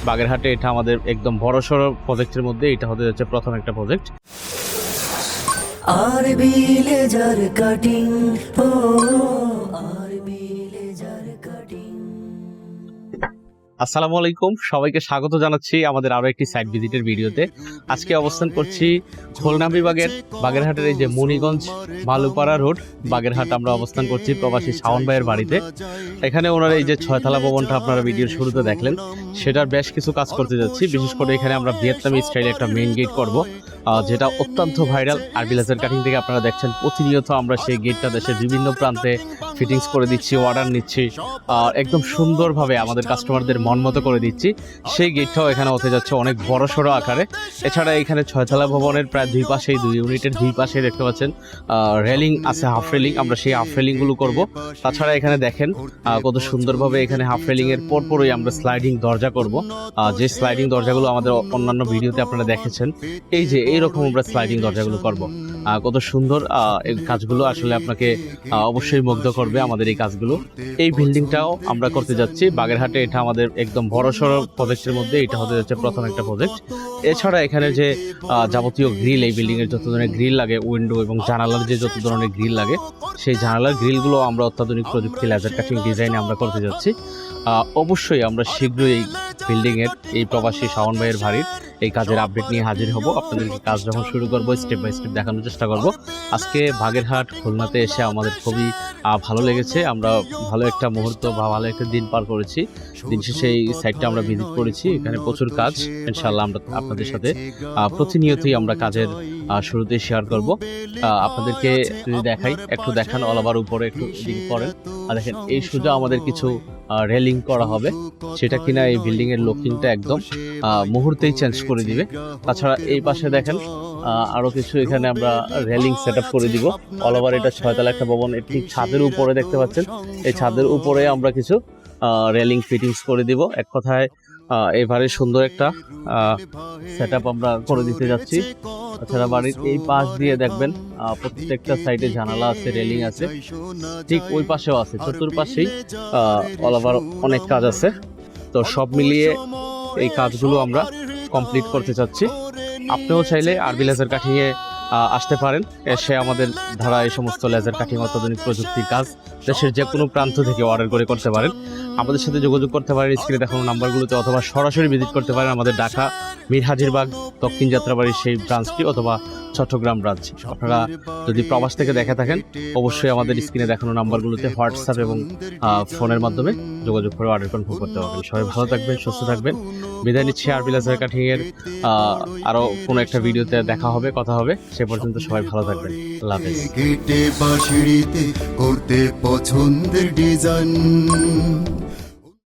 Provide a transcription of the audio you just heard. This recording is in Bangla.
বাগেরহাটে। এটা আমাদের একদম বড়সড় প্রজেক্টের মধ্যে এটা হতে যাচ্ছে প্রথম একটা প্রজেক্ট। আরবি লেজার কাটিং, ও আরবি লেজার কাটিং। আসসালামু আলাইকুম, সবাইকে স্বাগত জানাচ্ছি আমাদের আরো একটি সাইট ভিজিটের ভিডিওতে। আজকে অবস্থান করছি খুলনা বিভাগের বাগেরহাটের এই যে মুনিগঞ্জ বালুপাড়া রোড বাগেরহাট। আমরা অবস্থান করছি প্রবাসী শাওন ভাইয়ের বাড়িতে। এখানে ওনার এই যে ছয়তলা ভবনটা আপনারা ভিডিওর শুরুতে দেখলেন, সেটার বেশ কিছু কাজ করতে যাচ্ছি। বিশেষ করে এখানে আমরা ভিয়েতনামি স্টাইলে একটা মেইন গেট করব, যেটা অত্যন্ত ভাইরাল। আরবি লেজার কাটিং থেকে আপনারা দেখছেন প্রতিনিয়ত আমরা সেই গেটটা দেশের বিভিন্ন প্রান্তে ফিটিংস করে দিচ্ছি, অর্ডার নিচ্ছি, একদম সুন্দরভাবে আমাদের কাস্টমারদের মন মতো করে দিচ্ছি। সেই গেটটাও এখানে হতে যাচ্ছে অনেক বড় সড়ো আকারে। এছাড়া এখানে ছয়তলা ভবনের প্রায় দুই পাশেই, দুই ইউনিটের দুই পাশে দেখতে পাচ্ছেন রেলিং আছে, হাফ রেলিং। আমরা সেই হাফ রেলিংগুলো করব। তাছাড়া এখানে দেখেন কত সুন্দরভাবে এখানে হাফ রেলিং এর পরপরই আমরা স্লাইডিং দরজা করব। যে স্লাইডিং দরজাগুলো আমাদের অন্যান্য ভিডিওতে আপনারা দেখেছেন, এই যে এইরকম আমরা স্লাইডিং দরজাগুলো করব। কত সুন্দর এই কাজগুলো, আসলে আপনাকে অবশ্যই মুগ্ধ করবে আমাদের এই কাজগুলো। এই বিল্ডিংটাও আমরা করতে যাচ্ছি বাগেরহাটে। এটা আমাদের একদম বড়সড় প্রজেক্টের মধ্যে এটা হতে যাচ্ছে প্রথম একটা প্রজেক্ট। এছাড়া এখানে যে যাবতীয় গ্রিল, এই বিল্ডিং এর যত ধরনের গ্রিল লাগে, উইন্ডো এবং জানালার যে যত ধরনের গ্রিল লাগে, সেই জানালার গ্রিলগুলো আমরা অত্যাধুনিক প্রযুক্তি লেজার কাটিং ডিজাইনে আমরা করতে যাচ্ছি। অবশ্যই আমরা শীঘ্রই এই বিল্ডিং এর, এই প্রবাসী শাওন ভাইয়ের বাড়ির এই কাজের আপডেট নিয়ে হাজির হব। আপনাদেরকে কাজ যখন শুরু করব স্টেপ বাই স্টেপ দেখানোর চেষ্টা করব। আজকে বাগেরহাট খুলনাতে এসে আমাদের খুবই ভালো লেগেছে। আমরা ভালো একটা মুহূর্ত বা ভালো একটা দিন পার করেছি। দিন শেষে এই সাইটটা আমরা ভিজিট করেছি। এখানে প্রচুর কাজ, ইনশাআল্লাহ আমরা আপনাদের সাথে প্রতিনিয়তই আমরা কাজের শুরুতেই শেয়ার করব। আপনাদেরকে যদি দেখাই, একটু দেখান অল ওভার উপরে একটু দিক করেন। আর দেখেন এই সোজা আমাদের কিছু রেলিং করা হবে, সেটা কিনা এই বিল্ডিং এর লুকিংটা একদম মুহূর্তেই চেঞ্জ করে দিবে। তাছাড়া এই পাশে দেখেন আরো কিছু এখানে আমরা রেলিং সেট আপ করে দিব। অল ওভার এটা ছয়তলা একটা ভবন, ঠিক ছাদের উপরে দেখতে পাচ্ছেন। এই ছাদের উপরে আমরা কিছু রেলিং ফিটিংস করে দিব। এক কথায় এবারে সুন্দর একটা সেট আপ আমরা করে দিতে যাচ্ছি। তাছাড়া বাড়ির এই পাশ দিয়ে দেখবেন প্রত্যেকটা সাইডে জানালা আছে, রেলিং আছে, ঠিক ওই পাশেও আছে, চতুর্পাশেই অল ওভার অনেক কাজ আছে। তো সব মিলিয়ে এই কাজগুলো আমরা কমপ্লিট করতে চাচ্ছি। আপনিও চাইলে আরবি লেজার কাটিং এ আসতে পারেন। এসে আমাদের ধারা এই সমস্ত লেজার কাটিং অত্যাধুনিক প্রযুক্তির কাজ দেশের যে কোনো প্রান্ত থেকে অর্ডার করে করতে পারেন। আমাদের সাথে যোগাযোগ করতে পারেন স্ক্রিনে দেখানো নাম্বারগুলোতে, অথবা সরাসরি ভিজিট করতে পারেন আমাদের ঢাকা মীর হাজিরবাগ দক্ষিণ যাত্রাবাড়ির সেই ব্রাঞ্চটি, অথবা চট্টগ্রাম ব্রাঞ্চ। আপনারা যদি প্রবাস থেকে দেখে থাকেন, অবশ্যই আমাদের স্ক্রিনে দেখানো নাম্বারগুলোতে হোয়াটসঅ্যাপ এবং ফোনের মাধ্যমে যোগাযোগ করে অর্ডার কনফার্ম করতে পারবেন। সবাই ভালো থাকবেন, সুস্থ থাকবেন। বিদায় নিচ্ছি। আরবি লেজার কাটিং এর আরো কোনো একটা ভিডিওতে দেখা হবে, কথা হবে। সে পর্যন্ত সবাই ভালো থাকবেন। আল্লাহ হাফেজ। গেটে বা সিঁড়িতে করতে পছন্দের ডিজাইন,